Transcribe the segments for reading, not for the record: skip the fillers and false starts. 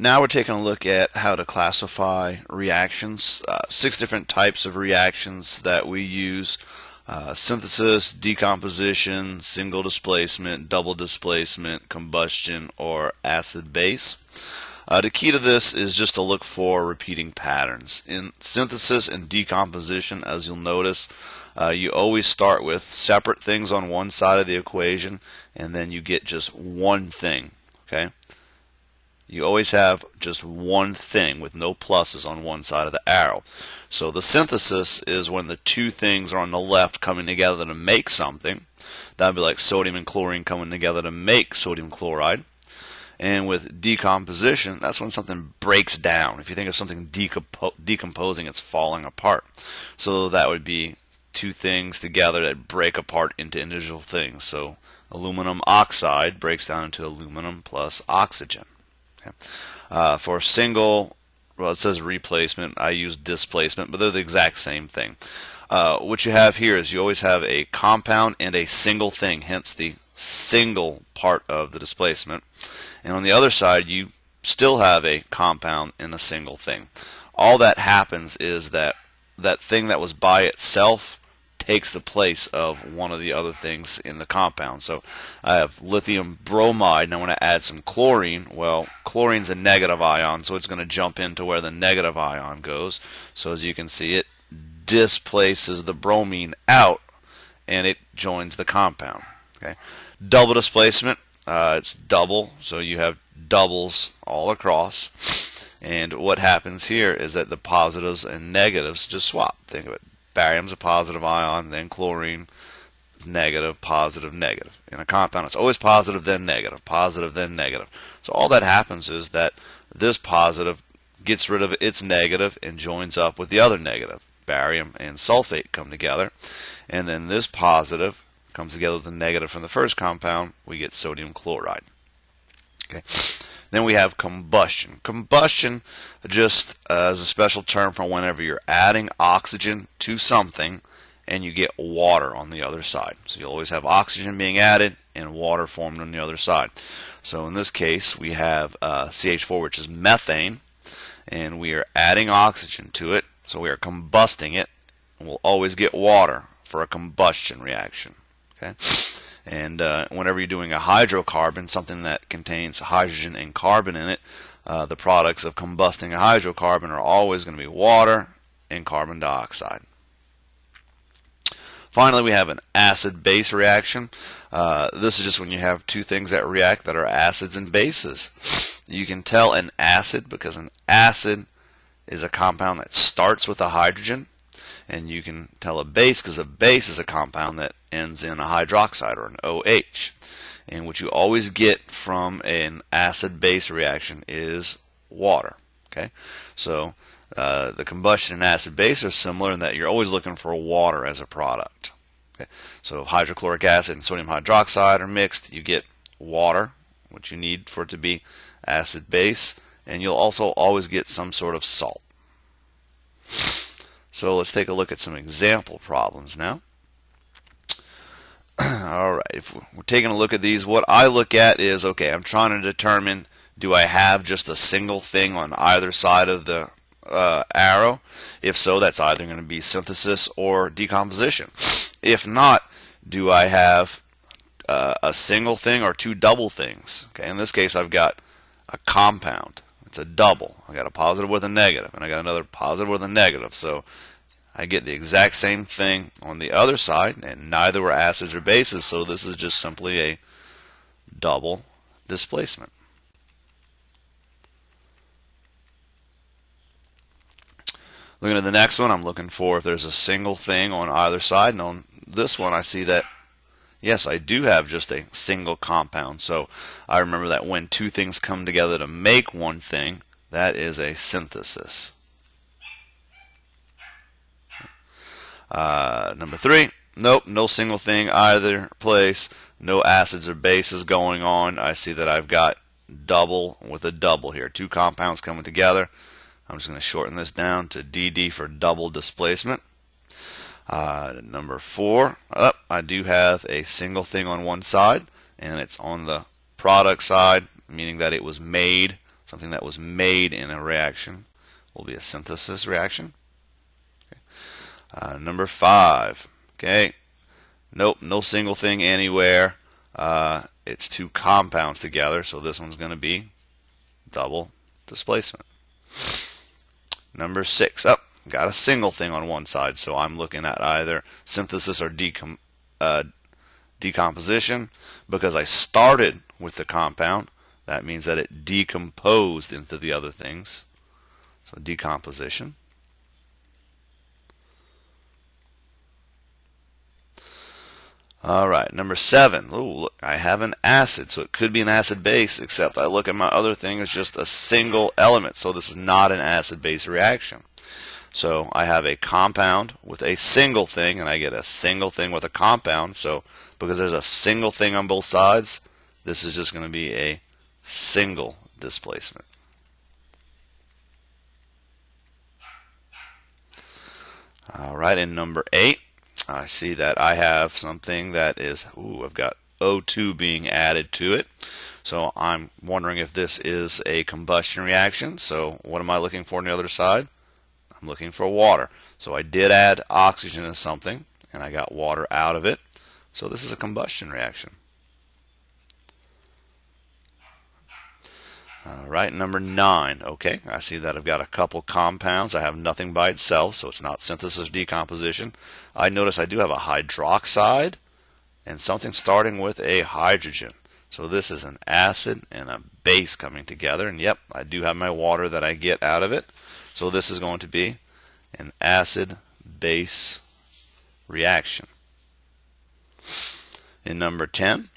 Now we're taking a look at how to classify reactions. 6 different types of reactions that we use. Synthesis, decomposition, single displacement, double displacement, combustion, or acid-base. The key to this is just to look for repeating patterns. In synthesis and decomposition, as you'll notice, you always start with separate things on one side of the equation, and then you get just one thing. Okay? You always have just one thing with no pluses on one side of the arrow. So the synthesis is when the two things are on the left coming together to make something. That would be like sodium and chlorine coming together to make sodium chloride. And with decomposition, that's when something breaks down. If you think of something decomposing, it's falling apart. So that would be two things together that break apart into individual things. So aluminum oxide breaks down into aluminum plus oxygen. Okay. For single, well, it says replacement. I use displacement, but they're the exact same thing. What you have here is you always have a compound and a single thing, hence the single part of the displacement. And on the other side, you still have a compound and a single thing. All that happens is that that thing that was by itself takes the place of one of the other things in the compound. So I have lithium bromide, and I want to add some chlorine. Well, chlorine's a negative ion, so it's going to jump into where the negative ion goes. So as you can see, it displaces the bromine out, and it joins the compound. Okay. Double displacement, it's double, so you have doubles all across. And what happens here is that the positives and negatives just swap. Think of it. Barium's a positive ion, then chlorine is negative, positive, negative. In a compound, it's always positive, then negative, positive, then negative. So all that happens is that this positive gets rid of its negative and joins up with the other negative. Barium and sulfate come together, and then this positive comes together with the negative from the first compound. We get sodium chloride. Okay. Then we have combustion. Combustion just is a special term for whenever you're adding oxygen to something and you get water on the other side. So you'll always have oxygen being added and water formed on the other side. So in this case we have CH4, which is methane, and we are adding oxygen to it. So we are combusting it, and we'll always get water for a combustion reaction. Okay. And whenever you're doing a hydrocarbon, something that contains hydrogen and carbon in it, the products of combusting a hydrocarbon are always going to be water and carbon dioxide. Finally, we have an acid-base reaction. This is just when you have two things that react that are acids and bases. You can tell an acid because an acid is a compound that starts with a hydrogen. And you can tell a base because a base is a compound that ends in a hydroxide or an OH. And what you always get from an acid-base reaction is water. Okay, so the combustion and acid-base are similar in that you're always looking for water as a product. Okay, so if hydrochloric acid and sodium hydroxide are mixed, you get water, which you need for it to be acid-base, and you'll also always get some sort of salt. So let's take a look at some example problems now. Alright, if we're taking a look at these, what I look at is, okay, I'm trying to determine, do I have just a single thing on either side of the arrow? If so, that's either going to be synthesis or decomposition. If not, do I have a single thing or two double things? Okay, in this case, I've got a compound. It's a double. I got a positive with a negative, and I got another positive with a negative. So I get the exact same thing on the other side, and neither were acids or bases, so this is just simply a double displacement. Looking at the next one, I'm looking for if there's a single thing on either side, and on this one I see that yes, I do have just a single compound. So I remember that when two things come together to make one thing, that is a synthesis. Number 3, nope, no single thing either place, no acids or bases going on. I see that I've got double with a double here, two compounds coming together. I'm just going to shorten this down to DD for double displacement. Number 4, I do have a single thing on one side, and it's on the product side, meaning that it was made. Something that was made in a reaction will be a synthesis reaction. Number 5. Okay. Nope, no single thing anywhere. It's two compounds together, so this one's going to be double displacement. Number 6. Oh, got a single thing on one side, so I'm looking at either synthesis or decomposition. Because I started with the compound, that means that it decomposed into the other things. So decomposition. Alright, number 7. Oh, look, I have an acid, so it could be an acid base, except I look at my other thing as just a single element, so this is not an acid-base reaction. So I have a compound with a single thing, and I get a single thing with a compound, so because there's a single thing on both sides, this is just going to be a single displacement. Alright, in number 8, I see that I have something that is, I've got O2 being added to it. So I'm wondering if this is a combustion reaction. So what am I looking for on the other side? I'm looking for water. So I did add oxygen to something, and I got water out of it. So this is a combustion reaction. Alright, number 9. Okay, I see that I've got a couple compounds. I have nothing by itself, so it's not synthesis or decomposition. I notice I do have a hydroxide and something starting with a hydrogen. So this is an acid and a base coming together. And yep, I do have my water that I get out of it. So this is going to be an acid-base reaction. In number 10,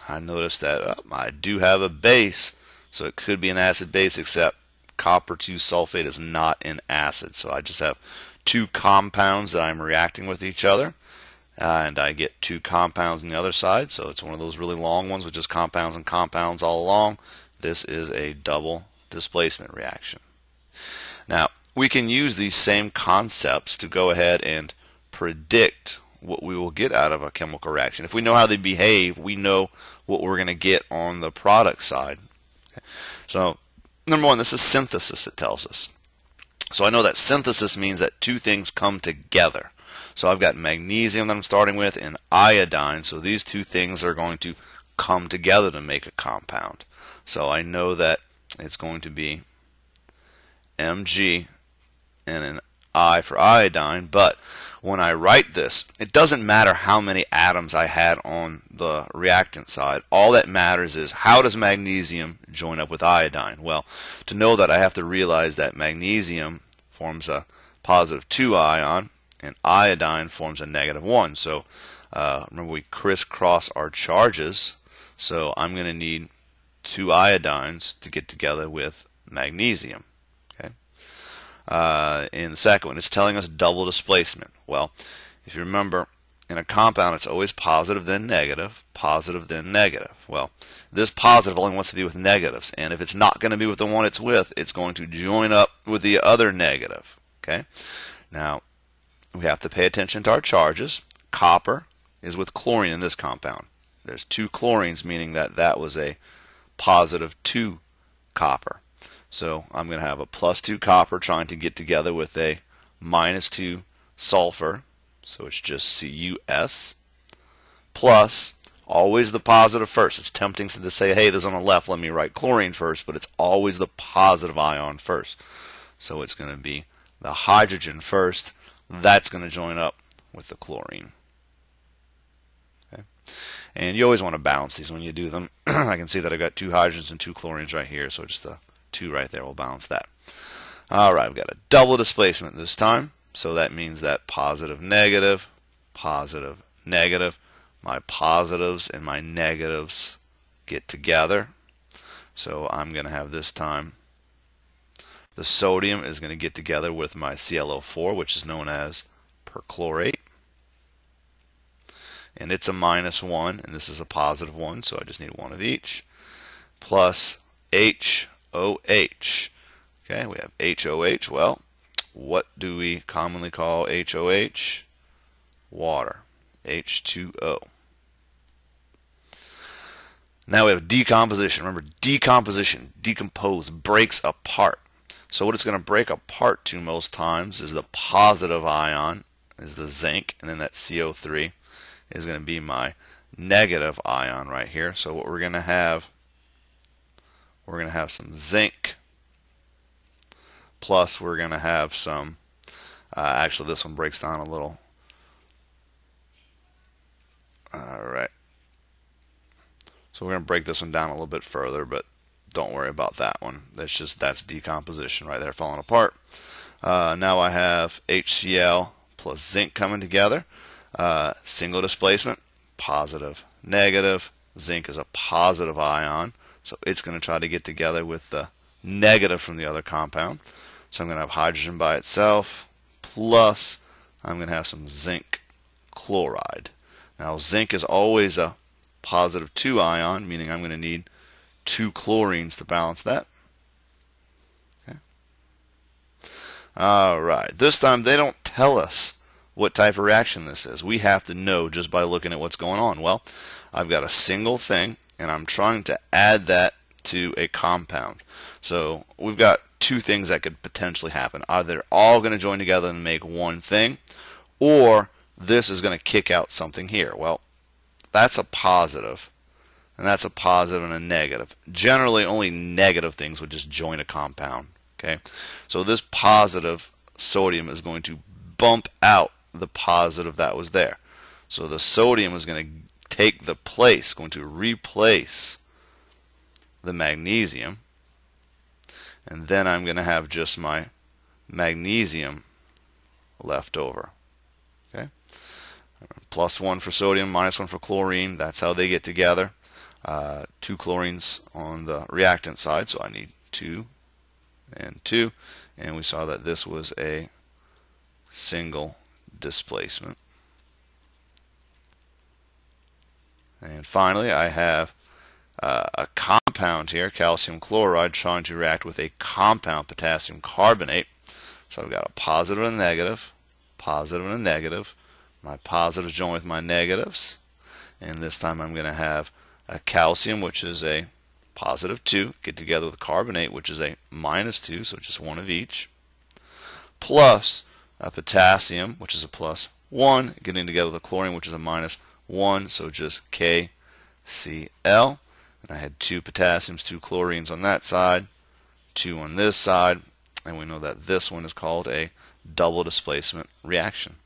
I notice that I do have a base. So it could be an acid base, except copper 2 sulfate is not an acid. So I just have two compounds that I'm reacting with each other, and I get two compounds on the other side. So it's one of those really long ones with just compounds and compounds all along. This is a double displacement reaction. Now, we can use these same concepts to go ahead and predict what we will get out of a chemical reaction. If we know how they behave, we know what we're going to get on the product side. So, number 1, this is synthesis, it tells us. So I know that synthesis means that two things come together. So I've got magnesium that I'm starting with and iodine. So these two things are going to come together to make a compound. So I know that it's going to be Mg and an I for iodine, but when I write this, it doesn't matter how many atoms I had on the reactant side. All that matters is how does magnesium join up with iodine? Well, to know that, I have to realize that magnesium forms a positive 2 ion and iodine forms a negative 1. So remember, we crisscross our charges, so I'm going to need two iodines to get together with magnesium. In the second one, it's telling us double displacement. Well, if you remember, in a compound, it's always positive then negative, positive then negative. Well, this positive only wants to be with negatives, and if it's not going to be with the one it's with, it's going to join up with the other negative. Okay. Now, we have to pay attention to our charges. Copper is with chlorine in this compound. There's two chlorines, meaning that that was a positive 2 copper. So I'm going to have a plus 2 copper trying to get together with a minus 2 sulfur. So it's just CuS. Plus, always the positive first. It's tempting to say, hey, this on the left, let me write chlorine first, but it's always the positive ion first. So it's going to be the hydrogen first. That's going to join up with the chlorine. Okay. And you always want to balance these when you do them. I can see that I've got 2 hydrogens and 2 chlorines right here, so just the 2 right there will balance that. Alright, we've got a double displacement this time, so that means that positive, negative, positive, negative. My positives and my negatives get together. So I'm going to have this time the sodium is going to get together with my ClO4, which is known as perchlorate. And it's a minus 1, and this is a positive 1, so I just need 1 of each. Plus HOH. Okay, we have HOH. Well, what do we commonly call HOH? Water. H2O. Now we have decomposition. Remember, decomposition, decompose, breaks apart. So what it's going to break apart to most times is the positive ion, is the zinc, and then that CO3 is going to be my negative ion right here. So what we're going to have some zinc, plus we're going to have some, actually this one breaks down a little. Alright. So we're going to break this one down a little bit further, but don't worry about that one. That's decomposition right there falling apart. Now I have HCl plus zinc coming together. Single displacement, positive, negative. Zinc is a positive ion, so it's going to try to get together with the negative from the other compound. So I'm going to have hydrogen by itself, plus I'm going to have some zinc chloride. Now zinc is always a positive 2 ion, meaning I'm going to need 2 chlorines to balance that. Okay. Alright, this time they don't tell us what type of reaction this is. We have to know just by looking at what's going on. Well, I've got a single thing, and I'm trying to add that to a compound. So we've got 2 things that could potentially happen. Either they're all going to join together and make one thing, or this is going to kick out something here. Well, that's a positive, and that's a positive and a negative. Generally, only negative things would just join a compound. Okay, so this positive sodium is going to bump out the positive that was there. So the sodium is going to take the place, going to replace the magnesium, and then I'm going to have just my magnesium left over. Okay. +1 for sodium, -1 for chlorine. That's how they get together. 2 chlorines on the reactant side, so I need 2 and 2. And we saw that this was a single displacement. And finally, I have a compound here, calcium chloride, trying to react with a compound, potassium carbonate. So I've got a positive and a negative, positive and a negative. My positives join with my negatives, and this time I'm going to have a calcium, which is a +2, get together with carbonate, which is a -2, so just one of each, plus a potassium, which is a +1, getting together with a chlorine, which is a -1, so just KCl. And I had 2 potassiums, 2 chlorines on that side, 2 on this side, and we know that this one is called a double displacement reaction.